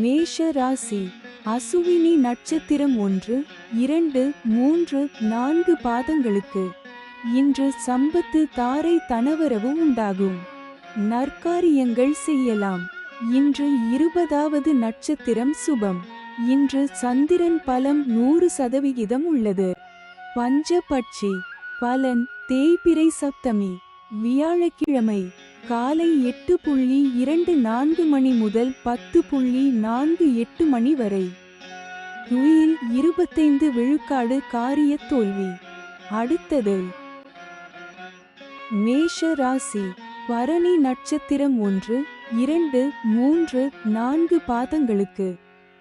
மேஷ ராசி. அசுவினி நட்சத்திரம் 1, 2, 3, 4 பாதங்களுக்கு இன்று சம்பத்து தாரை தனவரவு உண்டாகும். நற்காரியங்கள் செய்யலாம். இன்று 20வது நட்சத்திரம் சுபம். இன்று சந்திரன் பலம் 100% உள்ளது. பஞ்சபட்சி. பலன் தேய்பிறை சப்தமி. வியாழக்கிழமை காலை 8:24 மணி முதல் 10:48 மணி வரை. துயில் 25 விழுக்காடு காரிய தோல்வி. அடுத்தது மேஷ ராசி. பரணி நட்சத்திரம் 1, 2, 3, 4 பாதங்களுக்கு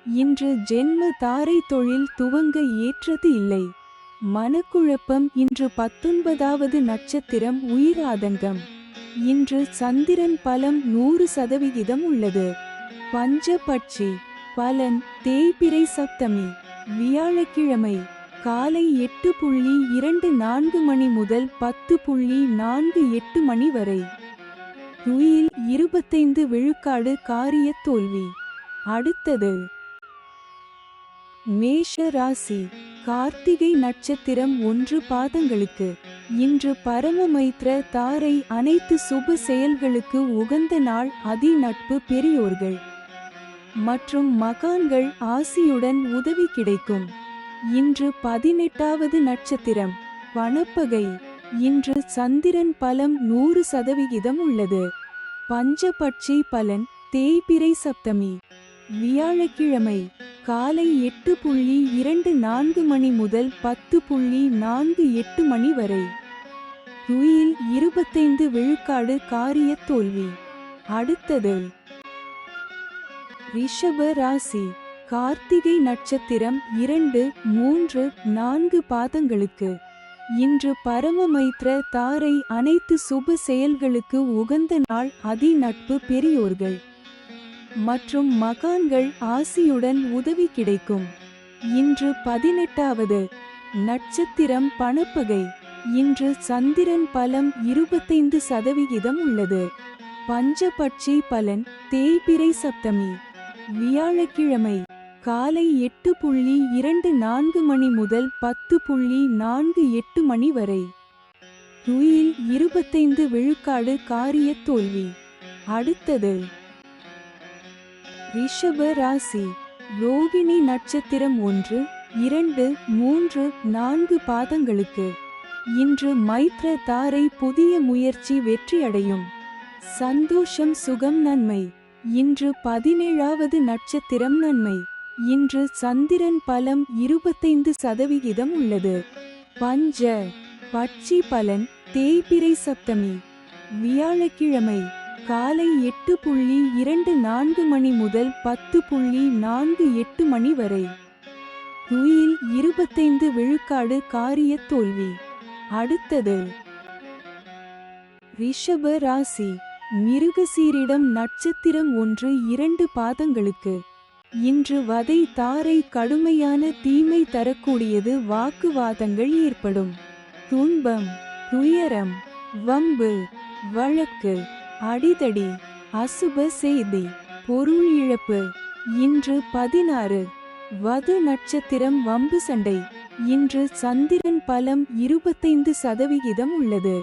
இன்று ஜென்ம தாரை தொழில் துவங்க ஏற்றது இல்லை. மனக்குழப்பம். இன்று 19வது நட்சத்திரம் உயிராதங்கம். இன்று சந்திரன் பலம் 100% உள்ளது. பஞ்சபட்சி. பலன் தேய்பிறை சப்தமி. வியாழக்கிழமை காலை 8:24 மணி முதல் 10:48 மணி வரை. துயில் 25 விழுக்காடு காரிய தோல்வி. அடுத்தது மேஷ ராசி. கார்த்திகை நட்சத்திரம் 1 பாதங்களுக்கு இன்று பரமமைத்ர தாரை அனைத்து சுப செயல்களுக்கு உகந்த நாள். அதி நட்பு பெரியோர்கள் மற்றும் மகான்கள் ஆசியுடன் உதவி கிடைக்கும். இன்று 18வது நட்சத்திரம் பணப்பகை. இன்று சந்திரன் பலம் 100% உள்ளது. பஞ்சபட்சி. பலன் தேய்பிறை சப்தமி. வியாழக்கிழமை காலை 8:24 மணி முதல் 10:48 மணி வரை. துயில் 25 விழுக்காடு காரிய தோல்வி. அடுத்தது ரிஷப ராசி. கார்த்திகை நட்சத்திரம் 2, 3, 4 பாதங்களுக்கு இன்று பரமமைத்ர தாரை அனைத்து சுப செயல்களுக்கு உகந்த நாள். அதி நட்பு பெரியோர்கள் மற்றும் மகான்கள் ஆசியுடன் உதவி கிடைக்கும். இன்று 18வது நட்சத்திரம் பணப்பகை. இன்று சந்திரன் பலம் 25% உள்ளது. பஞ்சபட்சி. பலன் தேய்பிறை சப்தமி. வியாழக்கிழமை காலை 8:24 மணி முதல் 10:48 மணி வரை. துயில் 25 விழுக்காடு காரிய தோல்வி. அடுத்தது ரிஷப ராசி. ரோகிணி நட்சத்திரம் 1, 2, 3, 4 பாதங்களுக்கு இன்று மைத்ர தாரை புதிய முயற்சி வெற்றியடையும். சந்தோஷம் சுகம் நன்மை. இன்று 17வது நட்சத்திரம் நன்மை. இன்று சந்திரன் பலம் 25% உள்ளது. பஞ்ச பட்சி. பலன் தேய்பிறை சப்தமி. வியாழக்கிழமை காலை 8:24 மணி முதல் 10:48 மணி வரை. துயில் 25 விழுக்காடு காரிய தோல்வி. அடுத்தது ரிஷப ராசி. மிருகசீரிடம் நட்சத்திரம் 1, 2 பாதங்களுக்கு இன்று வதை தாரை கடுமையான தீமை தரக்கூடியது. வாக்குவாதங்கள் ஏற்படும். துன்பம், துயரம், வம்பு, வழக்கு, அடிதடி, அசுப செய்தி, பொருள் இழப்பு. இன்று 16 வது நட்சத்திரம் வம்பு சண்டை. இன்று சந்திரன் பலம் 25% உள்ளது.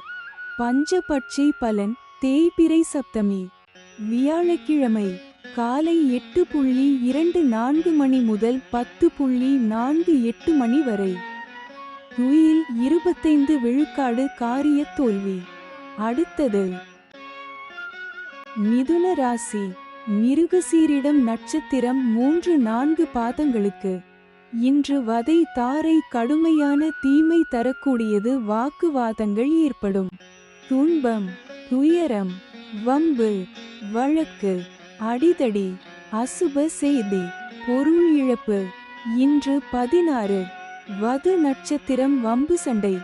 பஞ்சபட்சி. பலன் தேய்பிறை சப்தமி. வியாழக்கிழமை காலை 8:24 மணி முதல் 10:48 மணி வரை. துயில் 25 விழுக்காடு காரிய தோல்வி. அடுத்தது மிதுன ராசி. மிருகசீரிடம் நட்சத்திரம் 3, 4 பாதங்களுக்கு இன்று வதை தாரை கடுமையான தீமை தரக்கூடியது. வாக்குவாதங்கள் ஏற்படும். துன்பம், துயரம், வம்பு, வழக்கு, அடிதடி, அசுப செய்தி, பொருள் இழப்பு. இன்று 16 வது நட்சத்திரம் வம்பு சண்டை.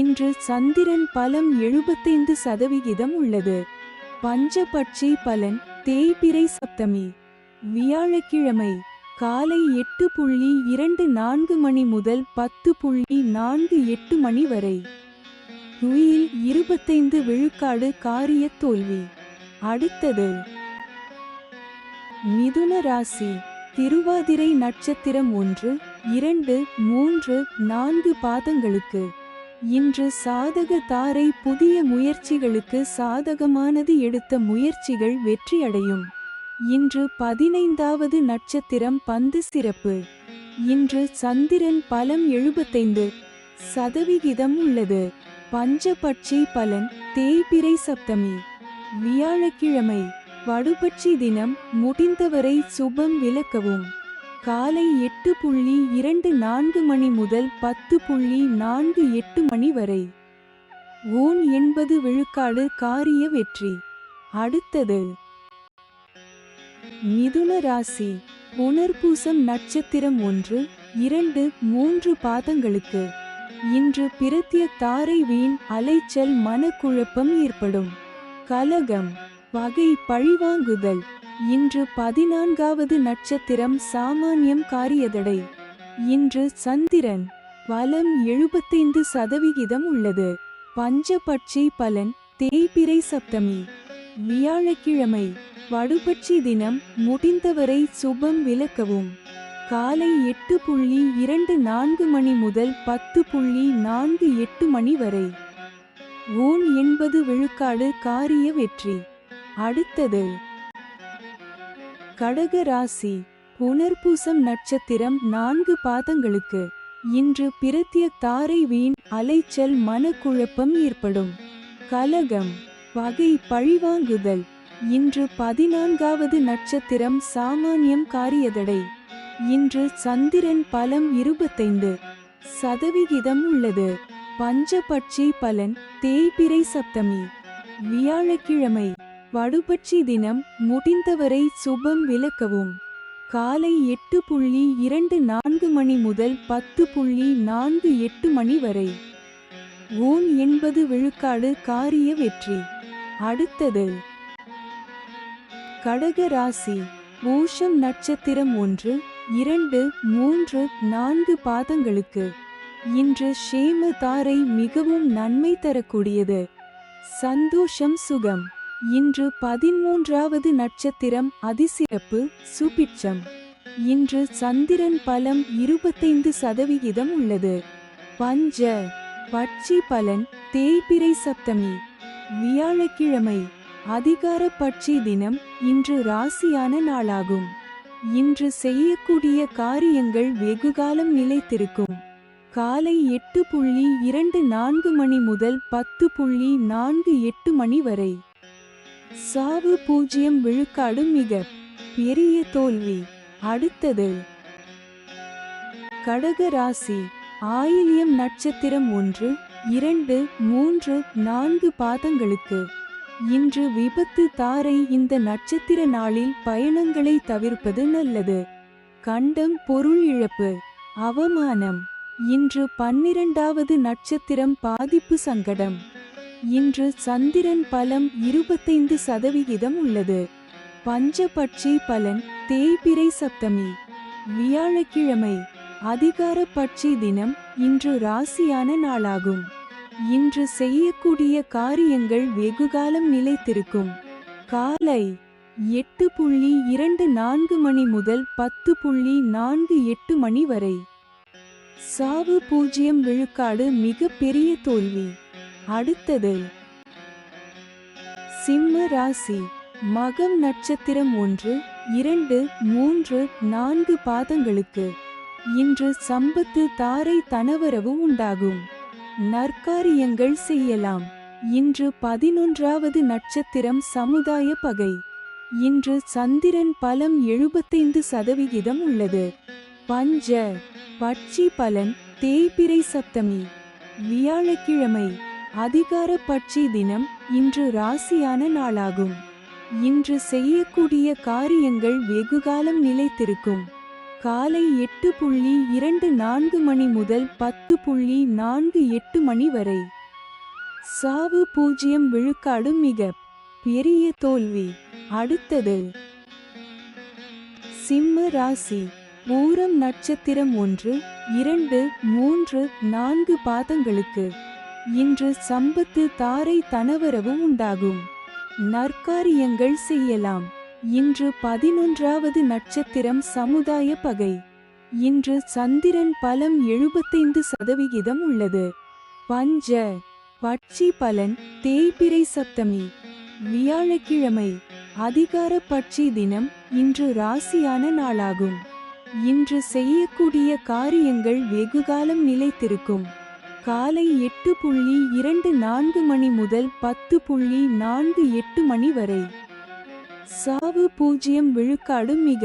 இன்று சந்திரன் பலம் 75% உள்ளது. பஞ்சபட்சி. பலன் தேய்பிறை சப்தமி. வியாழக்கிழமை காலை 8:24 மணி முதல் 10:48 மணி வரை. துயில் 25 விழுக்காடு காரிய தோல்வி. அடுத்தது மிதுன ராசி திருவாதிரை நட்சத்திரம் 1, 2, 3, 4 பாதங்களுக்கு இன்று சாதக தாரை புதிய முயற்சிகளுக்கு சாதகமானது. எடுத்த முயற்சிகள் வெற்றியடையும். இன்று 15வது நட்சத்திரம் பந்து சிறப்பு. இன்று சந்திரன் பலம் 75% உள்ளது. பஞ்சபட்சி பலன் தேய்பிறை சப்தமி வியாழக்கிழமை வடுபட்சி தினம். முடிந்தவரை சுபம் விலக்கவும். காலை 8:24 மணி முதல் 10:48 மணி வரை. ஓன் 80 விழுக்காடு காரிய வெற்றி. அடுத்தது மிதுன ராசி புனர்பூசம் நட்சத்திரம் 1, 2, 3 பாதங்களுக்கு இன்று பிரத்ய தாரை வீண் அலைச்சல் மனக்குழப்பம் ஏற்படும். கலகம் வகை பழிவாங்குதல். இன்று 14வது நட்சத்திரம் சாமானியம் காரியதடை. இன்று சந்திரன் பலம் 75% உள்ளது. பஞ்சபட்சி பலன் தேய்பிறை சப்தமி வியாழக்கிழமை வடுபட்சி தினம். முடிந்தவரை சுபம் விலக்கவும். காலை 8:24 மணி முதல் 10:48 மணி வரை. ஓன் 80 விழுக்காடு காரிய வெற்றி. அடுத்தது கடக ராசி புனர்பூசம் நட்சத்திரம் 4 பாதங்களுக்கு இன்று பிரத்ய தாரை வீண் அலைச்சல் மனக்குழப்பம் ஏற்படும். கலகம் வகை பழிவாங்குதல். இன்று 14வது நட்சத்திரம் சாமானியம் காரியதடை. இன்று சந்திரன் பலம் 25% உள்ளது. பஞ்சபட்சி பலன் தேய்பிறை சப்தமி வியாழக்கிழமை வடுபட்சி தினம். முடிந்தவரை சுபம் விலக்கவும். காலை 8:24 மணி முதல் 10:48 மணி வரை. ஓன் 80 விழுக்காடு காரிய வெற்றி. அடுத்தது கடக ராசி பூஷம் நட்சத்திரம் 1, 2, 3, 4 பாதங்களுக்கு இன்று ஷேம தாரை மிகவும் நன்மை தரக்கூடியது. சந்தோஷம் சுகம். இன்று 13வது நட்சத்திரம் அதிசிறப்பு சுபிட்சம். இன்று சந்திரன் பலம் 25% உள்ளது. பஞ்ச பட்சி பலன் தேய்பிறை சப்தமி வியாழக்கிழமை அதிகார பட்சி தினம். இன்று ராசியான நாளாகும். இன்று செய்யக்கூடிய காரியங்கள் வெகுகாலம் நிலைத்திருக்கும். காலை 8:24 மணி முதல் 10:48 மணி வரை. சாவு 0 விழுக்காடு மிக பெரிய தோல்வி. அடுத்தது கடக ராசி ஆயில்யம் நட்சத்திரம் 1, 2, 3, 4 பாதங்களுக்கு இன்று விபத்து தாரை. இந்த நட்சத்திர நாளில் பயணங்களை தவிர்ப்பது நல்லது. கண்டம் பொருள் இழப்பு அவமானம். இன்று 12வது நட்சத்திரம் பாதிப்பு சங்கடம். இன்று சந்திரன் பலம் 25% உள்ளது. பஞ்சபட்சி பலன் தேய்பிறை சப்தமி வியாழக்கிழமை அதிகார பட்சி தினம். இன்று ராசியான நாளாகும். இன்று செய்யக்கூடிய காரியங்கள் வெகுகாலம் நிலைத்திருக்கும். காலை 8:24 மணி முதல் 10:48 மணி வரை. சாவு 0 விழுக்காடு மிக பெரிய தோல்வி. அடுத்தது சிம்ம ராசி மகம் நட்சத்திரம் 1, 2, 3, 4 பாதங்களுக்கு இன்று சம்பத்து தாரை தனவரவு உண்டாகும். நற்காரியங்கள் செய்யலாம். இன்று 11வது நட்சத்திரம் சமுதாய பகை. இன்று சந்திரன் பலம் 75% உள்ளது. பஞ்ச பட்சி பலன் தேய்பிறை சப்தமி வியாழக்கிழமை அதிகார பட்சி தினம். இன்று ராசியான நாளாகும். இன்று செய்யக்கூடிய காரியங்கள் வெகுகாலம் நிலைத்திருக்கும். காலை 8:24 மணி முதல் 10:48 மணி வரை. சாவு 0 விழுக்காடு மிக பெரிய தோல்வி. அடுத்தது சிம்ம ராசி பூரம் நட்சத்திரம் 1, 2, 3, 4 பாதங்களுக்கு இன்று சம்பத்து தாரை தனவரவு உண்டாகும். நற்காரியங்கள் செய்யலாம். இன்று 11வது நட்சத்திரம் சமுதாய பகை. இன்று சந்திரன் பலம் 75% உள்ளது. பஞ்ச பட்சி பலன் தேய்பிறை சப்தமி வியாழக்கிழமை அதிகார பட்சி தினம். இன்று ராசியான நாளாகும். இன்று செய்யக்கூடிய காரியங்கள் வெகுகாலம் நிலைத்திருக்கும். காலை 8:24 மணி முதல் 10:48 மணி வரை. சாவு 0 விழுக்காடு, மிக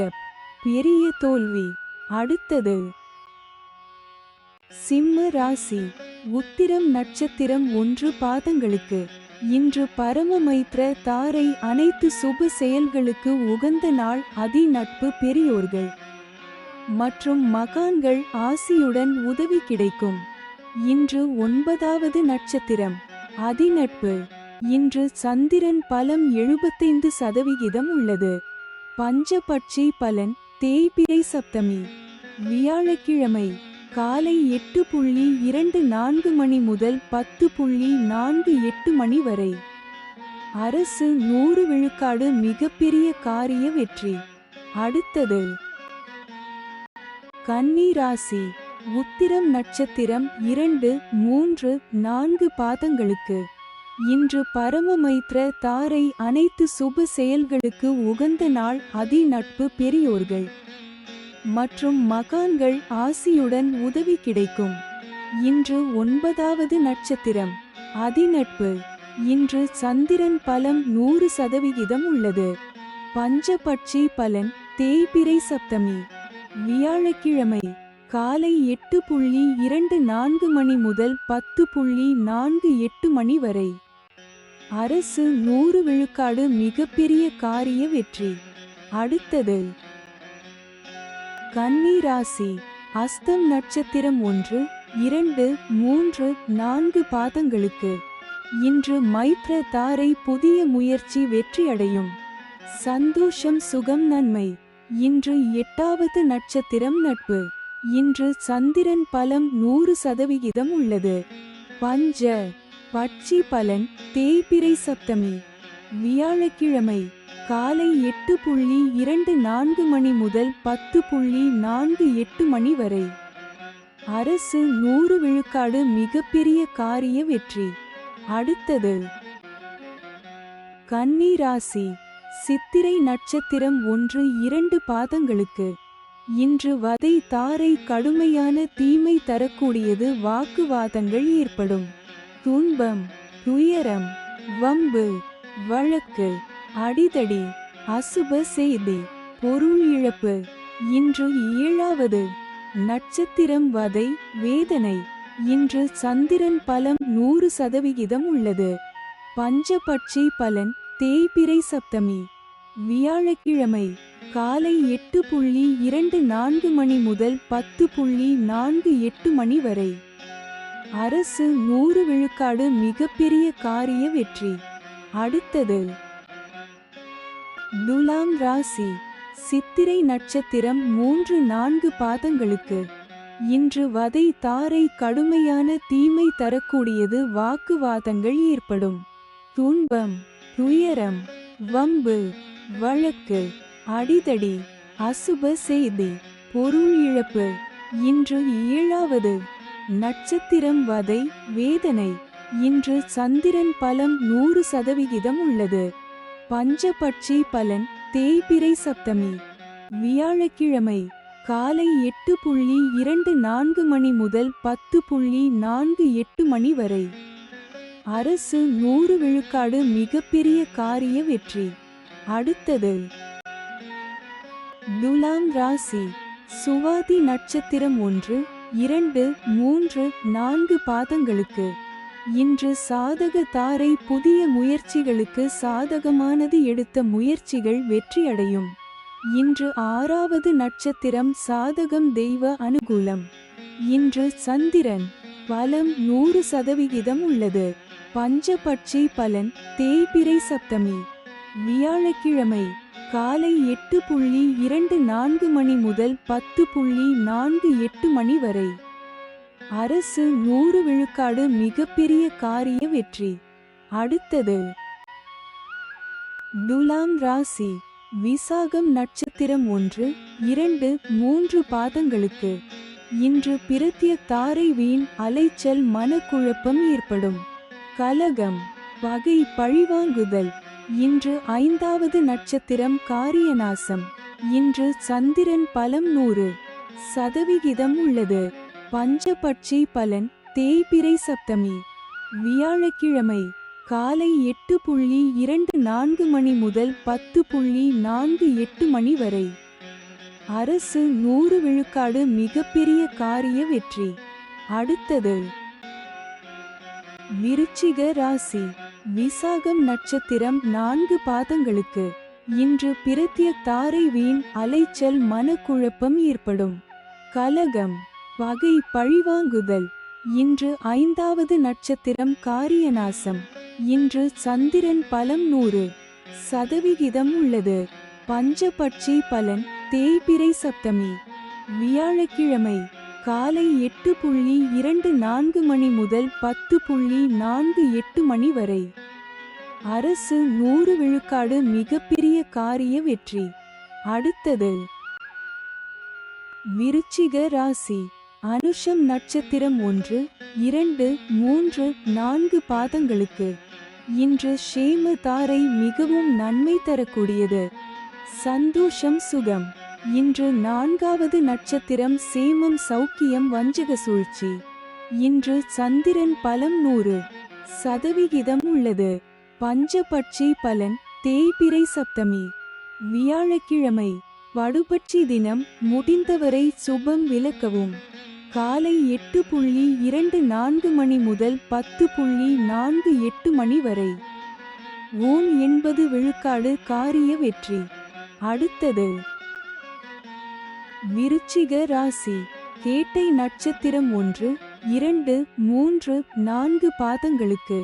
பெரிய தோல்வி. அடுத்தது சிம்ம ராசி. உத்திரம் நட்சத்திரம் 1 பாதங்களுக்கு. இன்று பரம மைத்ர தாரை அனைத்து சுப செயல்களுக்கு உகந்த நாள். அதி நட்பு, பெரியோர்கள் மற்றும் மகான்கள் ஆசியுடன் உதவி கிடைக்கும். இன்று 9வது நட்சத்திரம் அதிநட்பு. இன்று சந்திரன் பலம் 75% உள்ளது. பஞ்சபட்சி பலன் தேய்பிறை சப்தமி வியாழக்கிழமை காலை 8:24 மணி முதல் 10:48 மணி வரை. அரசு 100 விழுக்காடு, மிகப்பெரிய காரிய வெற்றி. அடுத்தது கன்னி ராசி. உத்திரம் நட்சத்திரம் 2, 3, 4 பாதங்களுக்கு. இன்று பரம மைத்ர தாரை அனைத்து சுப செயல்களுக்கு உகந்த நாள். அதி நட்பு, பெரியோர்கள் மற்றும் மகான்கள் ஆசியுடன் உதவி கிடைக்கும். இன்று 9வது நட்சத்திரம் அதிநட்பு. இன்று சந்திரன் பலம் 100% உள்ளது. பஞ்சபட்சி பலன் தேய்பிறை சப்தமி வியாழக்கிழமை காலை 8:24 மணி முதல் 10:48 மணி வரை. அரசு 100 விழுக்காடு, மிகப்பெரிய காரிய வெற்றி. அடுத்தது கன்னி ராசி. அஸ்தம் நட்சத்திரம் 1, 2, 3, 4 பாதங்களுக்கு. இன்று மைத்ர தாரை புதிய முயற்சி வெற்றியடையும். சந்தோஷம், சுகம், நன்மை. இன்று 8வது நட்சத்திரம் நட்பு. இன்று சந்திரன் பலம் 100% உள்ளது. பஞ்ச பட்சி பலன் தேய்பிறை சப்தமி வியாழக்கிழமை காலை 8:24 மணி முதல் 10:48 மணி வரை. அரசு 100 விழுக்காடு, மிகப்பெரிய காரிய வெற்றி. அடுத்தது கன்னி ராசி. சித்திரை நட்சத்திரம் 1, 2 பாதங்களுக்கு. இன்று வதை தாரை கடுமையான தீமை தரக்கூடியது. வாக்குவாதங்கள் ஏற்படும். துன்பம், துயரம், வம்பு, வழக்கு, அடிதடி, அசுப செய்தி, பொருள் இழப்பு. இன்று 7வது நட்சத்திரம் வதை, வேதனை. இன்று சந்திரன் பலம் 100% உள்ளது. பஞ்சபட்சி பலன் தேய்பிறை சப்தமி வியாழக்கிழமை காலை 8:24 மணி முதல் 10:48 மணி வரை. அரசு 100 விழுக்காடு, மிகப்பெரிய காரிய வெற்றி. அடுத்தது துலாம் ராசி. சித்திரை நட்சத்திரம் 3, 4 பாதங்களுக்கு. இன்று வதை தாரை கடுமையான தீமை தரக்கூடியது. வாக்குவாதங்கள் ஏற்படும். துன்பம், துயரம், வம்பு, வழக்கு, அடிதடி, அசுப செய்தி, பொருள் இழப்பு. இன்று 7வது நட்சத்திரம் வதை, வேதனை. இன்று சந்திரன் பலம் 100% உள்ளது. பஞ்சபட்சி பலன் தேய்பிறை சப்தமி வியாழக்கிழமை காலை 8:24 மணி முதல் 10:48 மணி வரை. அரசு 100 விழுக்காடு, மிகப்பெரிய காரிய வெற்றி. அடுத்தது துலாம் ராசி. சுவாதி நட்சத்திரம் 1, 2, 3, 4 பாதங்களுக்கு. இன்று சாதக தாரை புதிய முயற்சிகளுக்கு சாதகமானது. எடுத்த முயற்சிகள் வெற்றியடையும். இன்று 6வது நட்சத்திரம் சாதகம், தெய்வ அனுகூலம். இன்று சந்திரன் பலம் 100% உள்ளது. பஞ்சபட்சி பலன் தேய்பிறை சப்தமி வியாழக்கிழமை காலை 8:24 மணி முதல் 10:48 மணி வரை. அரசு 100 விழுக்காடு, மிகப்பெரிய காரிய வெற்றி. அடுத்தது துலாம் ராசி. விசாகம் நட்சத்திரம் 1, 2, 3 பாதங்களுக்கு இன்று பிரத்ய தாரை வீண் அலைச்சல் மனக்குழப்பம் ஏற்படும். கலகம் வகை பழிவாங்குதல். இன்று 5வது நட்சத்திரம் காரியநாசம். இன்று சந்திரன் பலம் 100% உள்ளது. பஞ்சபட்சி பலன் தேய்பிறை சப்தமி. வியாழக்கிழமை காலை 8:24 மணி முதல் 10:48 மணி வரை. அரசு 100 விழுக்காடு மிகப்பெரிய காரிய வெற்றி. அடுத்தது விருச்சிக ராசி. விசாகம் நட்சத்திரம் 4 பாதங்களுக்கு இன்று பிரத்ய தாரை வீண் அலைச்சல் மனக்குழப்பம் ஏற்படும். கலகம் வகை பழிவாங்குதல். இன்று 5வது நட்சத்திரம் காரியநாசம். இன்று சந்திரன் பலம் 100% உள்ளது. பஞ்சபட்சி பலன் தேய்பிறை சப்தமி. வியாழக்கிழமை காலை 8:24 மணி முதல் 10:48 மணி வரை. அரசு 100 விழுக்காடு மிகப்பெரிய காரிய வெற்றி. அடுத்தது விருச்சிக ராசி. அனுஷம் நட்சத்திரம் 1, 2, 3, 4 பாதங்களுக்கு இன்று ஷேம தாரை மிகவும் நன்மை தரக்கூடியது. சந்தோஷம் சுகம். இன்று 4வது நட்சத்திரம் சேமம் சௌக்கியம் வஞ்சக சூழ்ச்சி. இன்று சந்திரன் பலம் 100% உள்ளது. பஞ்சபட்சி பலன் தேய்பிறை சப்தமி. வியாழக்கிழமை வடுபட்சி தினம். முடிந்தவரை சுபம் விலக்கவும். காலை 8:24 மணி முதல் 10:48 மணி வரை. 80 விழுக்காடு காரிய வெற்றி. அடுத்தது விருச்சிக ராசி. கேட்டை நட்சத்திரம் 1, 2, 3, 4 பாதங்களுக்கு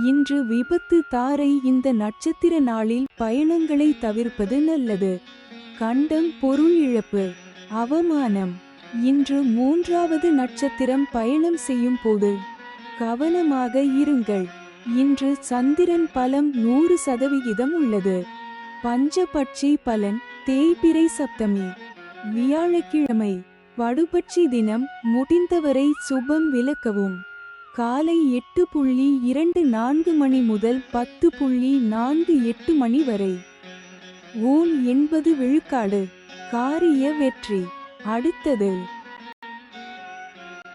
இன்று விபத்து தாரை. இந்த நட்சத்திர நாளில் பயணங்களை தவிர்ப்பது நல்லது. கண்டம் பொருள் இழப்பு அவமானம். இன்று 3வது நட்சத்திரம் பயணம் செய்யும் போது கவனமாக இருங்கள். இன்று சந்திரன் பலம் 100% உள்ளது. பஞ்சபட்சி பலன் தேய்பிறை சப்தமி. வியாழக்கிழமை வடுபட்சி தினம். முடிந்தவரை சுபம் விலக்கவும். காலை 8:24 மணி முதல் 10:48 மணி வரை. 80 விழுக்காடு காரிய வெற்றி. அடுத்தது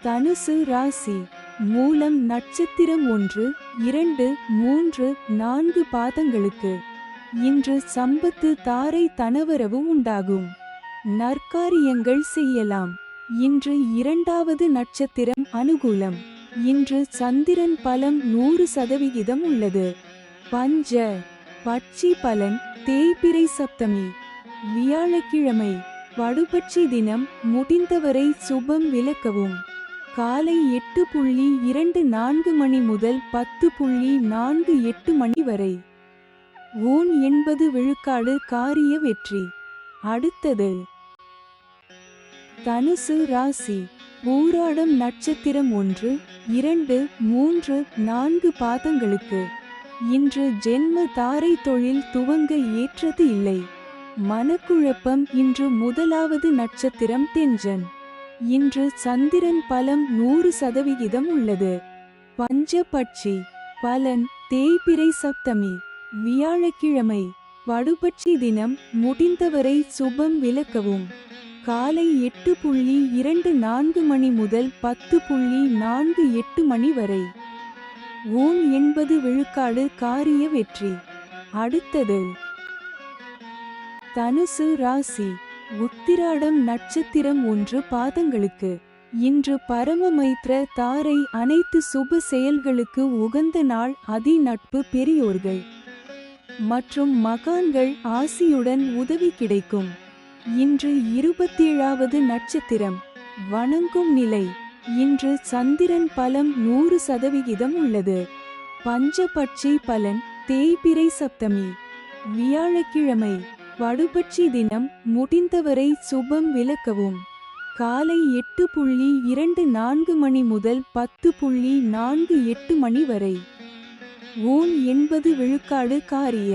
தனுசு ராசி. மூலம் நட்சத்திரம் 1, 2, 3, 4 பாதங்களுக்கு இன்று சம்பத்து தாரை தனவரவு உண்டாகும். நற்காரியங்கள் செய்யலாம். இன்று 2வது நட்சத்திரம் அனுகூலம். இன்று சந்திரன் பலம் 100% உள்ளது. பஞ்ச பட்சி பலன் தேய்பிறை சப்தமி. வியாழக்கிழமை வடுபட்சி தினம். முடிந்தவரை சுபம் விலக்கவும். காலை 8:24 மணி முதல் 10:48 மணி வரை. 80 விழுக்காடு காரிய வெற்றி. அடுத்தது தனுசு ராசி. பூராடம் நட்சத்திரம் 1, 2, 3, 4 பாதங்களுக்கு இன்று ஜென்ம தாரை தொழில் துவங்க ஏற்றது இல்லை. மனக்குழப்பம். இன்று 1வது நட்சத்திரம் தெஞ்சன். இன்று சந்திரன் பலம் 100% உள்ளது. பஞ்சபட்சி பலன் தேய்பிறை சப்தமி. வியாழக்கிழமை வடுபட்சி தினம். முடிந்தவரை சுபம் விலக்கவும். காலை 8:24 மணி முதல் 10:48 மணி வரை. 80 விழுக்காடு காரிய வெற்றி. அடுத்தது தனுசு ராசி. உத்திராடம் நட்சத்திரம் 1 பாதங்களுக்கு இன்று பரமமைத்ர தாரை. அனைத்து சுப செயல்களுக்கு உகந்த நாள். அதி நட்பு பெரியோர்கள் மற்றும் மகான்கள் ஆசியுடன் உதவி கிடைக்கும். இன்று 27வது நட்சத்திரம் வணங்கும் நிலை. இன்று சந்திரன் பலம் 100% உள்ளது. பஞ்சபட்சி பலன் தேய்பிறை சப்தமி. வியாழக்கிழமை வடுபட்சி தினம். முடிந்தவரை சுபம் விலக்கவும். காலை 8:24 மணி முதல் 10:48 மணி வரை. 80 விழுக்காடு காரிய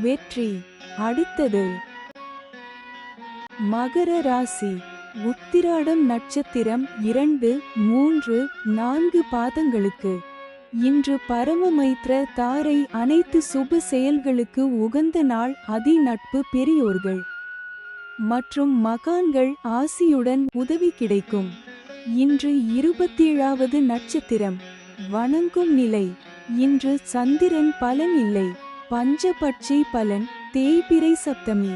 வெற்றி. அடுத்தது மகர ராசி. உத்திராடம் நட்சத்திரம் 2, 3, 4 பாதங்களுக்கு. இன்று பரமமைத்ர தாரை அனைத்து சுப செயல்களுக்கு உகந்த நாள். அதி நட்பு, பெரியோர்கள் மற்றும் மகான்கள் ஆசியுடன் உதவி கிடைக்கும். இன்று 27வது நட்சத்திரம் வணங்கும் நிலை. இன்று சந்திரன் பலன் இல்லை. பஞ்சபட்சி பலன். தேய்பிறை சப்தமி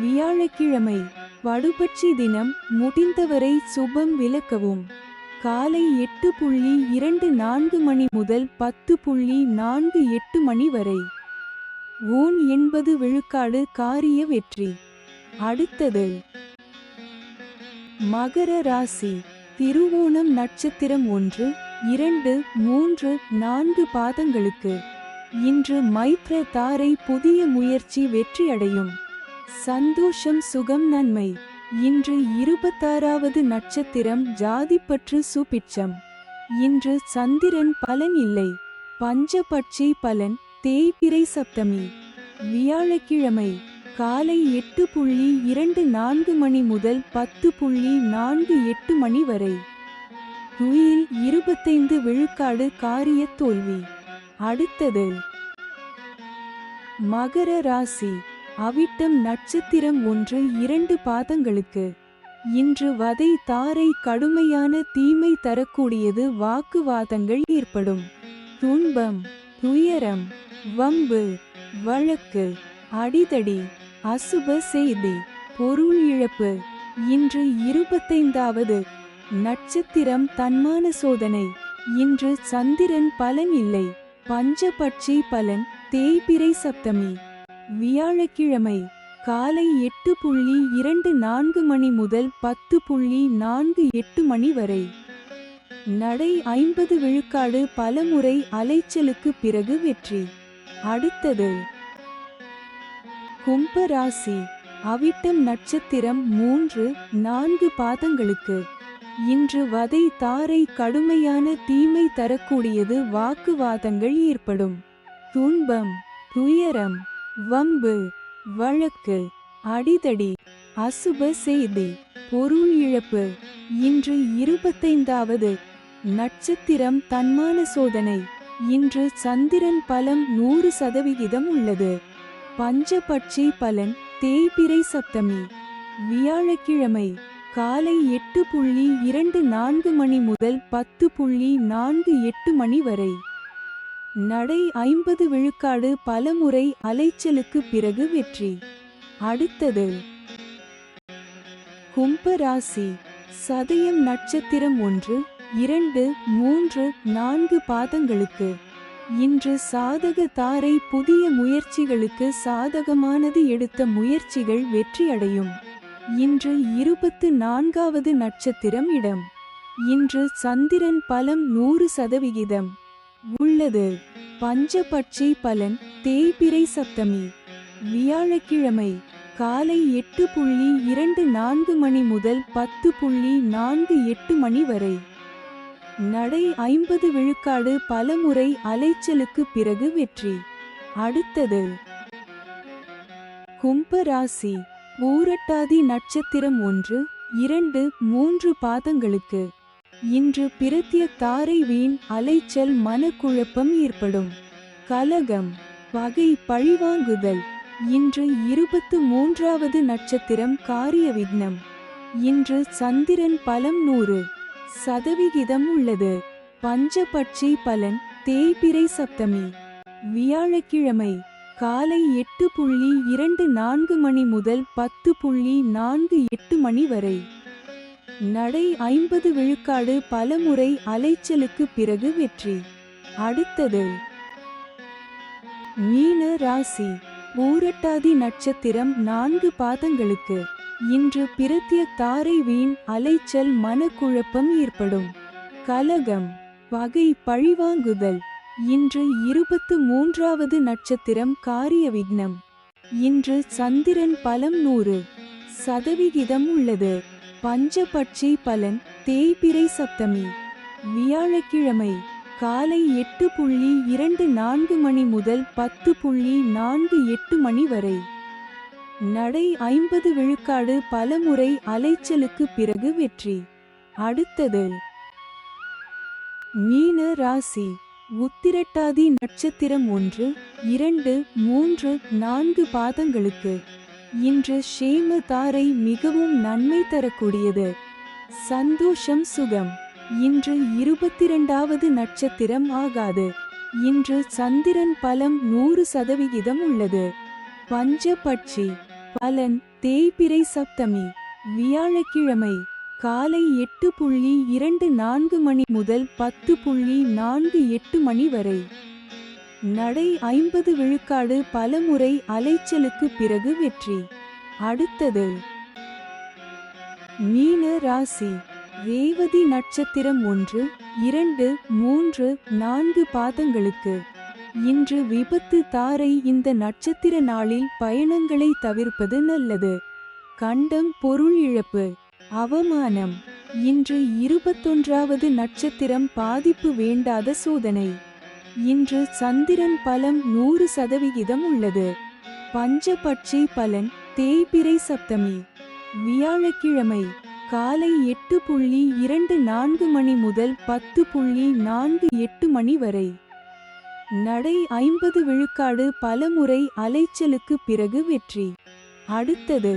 வியாழக்கிழமை. படுபட்சி தினம். முடிந்தவரை சுபம் விலக்கவும். காலை 8:24 மணி முதல் 10:48 மணி வரை. ஊன் 80 விழுக்காடு காரிய வெற்றி. அடுத்தது மகர ராசி. திருவோணம் நட்சத்திரம் 1, 2, 3, 4 பாதங்களுக்கு. இன்று மைத்ர தாரை புதிய முயற்சி வெற்றியடையும். சந்தோஷம், சுகம், நன்மை. இன்று 26வது நட்சத்திரம் ஜாதிப்பற்று, சுபிட்சம். இன்று சந்திரன் பலன் இல்லை. பஞ்சபட்சி பலன். தேய்பிறை சப்தமி வியாழக்கிழமை. காலை 8:24 மணி முதல் 10:48 மணி வரை. துயில் 25 விழுக்காடு காரிய தோல்வி. அடுத்தது மகர ராசி. அவிட்டம் நட்சத்திரம் 1, 2 பாதங்களுக்கு. இன்று வதை தாரை கடுமையான தீமை தரக்கூடியது. வாக்குவாதங்கள் ஏற்படும். துன்பம், துயரம், வம்பு, வழக்கு, அடிதடி, அசுப செய்தி, பொருள் இழப்பு. இன்று 25வது நட்சத்திரம் தன்மான சோதனை. இன்று சந்திரன் பலன் இல்லை. பஞ்சபட்சி பலன். தேய்பிறை சப்தமி வியாழக்கிழமை. காலை 8:24 மணி முதல் 10:48 மணி வரை. நடை 50 விழுக்காடு. பலமுறை அலைச்சலுக்கு பிறகு வெற்றி. அடுத்தது கும்ப ராசி. அவிட்டம் நட்சத்திரம் 3, 4 பாதங்களுக்கு. இன்று வதை தாரை கடுமையான தீமை தரக்கூடியது. வாக்குவாதங்கள் ஏற்படும். துன்பம், துயரம், வம்பு, வழக்கு, அடிதடி, அசுப செய்தி, பொருள் இழப்பு. இன்று 25வது நட்சத்திரம் தன்மான சோதனை. இன்று சந்திரன் பலம் 100% உள்ளது. பஞ்சபட்சி பலன். தேய்பிறை சப்தமி வியாழக்கிழமை. காலை 8:24 மணி முதல் 10:48 மணி வரை. நடை 50 விழுக்காடு. பலமுறை அலைச்சலுக்கு பிறகு வெற்றி. அடுத்தது கும்ப ராசி. சதயம் நட்சத்திரம் 1, 2, 3, 4 பாதங்களுக்கு. இன்று சாதக தாரை புதிய முயற்சிகளுக்கு சாதகமானது. எடுத்த முயற்சிகள் வெற்றியடையும். இன்று 24வது நட்சத்திரம் இடம். இன்று சந்திரன் பலம் 100% உள்ளது. பஞ்சபட்சி பலன். தேய்பிறை சப்தமி வியாழக்கிழமை. காலை 8:24 மணி முதல் 10:48 மணி வரை. நடை 50 விழுக்காடு. பலமுறை அலைச்சலுக்கு பிறகு வெற்றி. அடுத்தது கும்ப ராசி. பூரட்டாதி நட்சத்திரம் 1, 2, 3 பாதங்களுக்கு. இன்று பிரத்ய தாரை வீண் அலைச்சல். மனக்குழப்பம் ஏற்படும். கலகம், பகை, பழிவாங்குதல். இன்று 23வது நட்சத்திரம் காரிய விக்னம். இன்று சந்திரன் பலம் 100% உள்ளது. பஞ்சபட்சி பலன். தேய்பிறை சப்தமி வியாழக்கிழமை. காலை 8:24 மணி முதல் 10:48 மணி வரை. நடை 50 விழுக்காடு. பலமுறை அலைச்சலுக்கு பிறகு வெற்றி. அடுத்தது மீன ராசி. பூரட்டாதி நட்சத்திரம் 4 பாதங்களுக்கு. இன்று பிரத்ய தாரை வீண் அலைச்சல். மனக்குழப்பம் ஏற்படும். கலகம், பகை, பழிவாங்குதல். இன்று 23வது நட்சத்திரம் காரிய விக்னம். இன்று சந்திரன் பலம் 100% உள்ளது. பஞ்சபட்சி பலன். தேய்பிறை சப்தமி வியாழக்கிழமை. காலை 8:24 மணி முதல் 10:48 மணி வரை. நடை 50 விழுக்காடு பலமுறை அலைச்சலுக்கு பிறகு வெற்றி. அடுத்தது மீன ராசி. உத்திரட்டாதி நட்சத்திரம் 1, 2, 3, 4 பாதங்களுக்கு இன்று ஷேம தாரை மிகவும் நன்மை தரக்கூடியது. சந்தோஷம் சுகம். இன்று 22வது நட்சத்திரம் ஆகாது. இன்று சந்திரன் பலம் 100% உள்ளது. பஞ்சபட்சி. பலன் தேய்பிறை சப்தமி வியாழக்கிழமை காலை 8:24 மணி முதல் 10:48 மணி வரை. நடை 50 விழுக்காடு பலமுறை அலைச்சலுக்கு பிறகு வெற்றி. அடுத்தது மீன ராசி. ரேவதி நட்சத்திரம் 1, 2, 3, 4 பாதங்களுக்கு இன்று விபத்து தாரை. இந்த நட்சத்திர நாளில் பயணங்களை தவிர்ப்பது நல்லது. கண்டம் பொருள் இழப்பு அவமானம். இன்று 21வது நட்சத்திரம் பாதிப்பு வேண்டாத சோதனை. இன்று சந்திரன் பலம் 100% உள்ளது. பஞ்சபட்சி பலன் தேய்பிறை சப்தமி வியாழக்கிழமை காலை 8:24 மணி முதல் 10:48 மணி வரை. நடை 50 விழுக்காடு பலமுறை அலைச்சலுக்கு பிறகு வெற்றி. அடுத்தது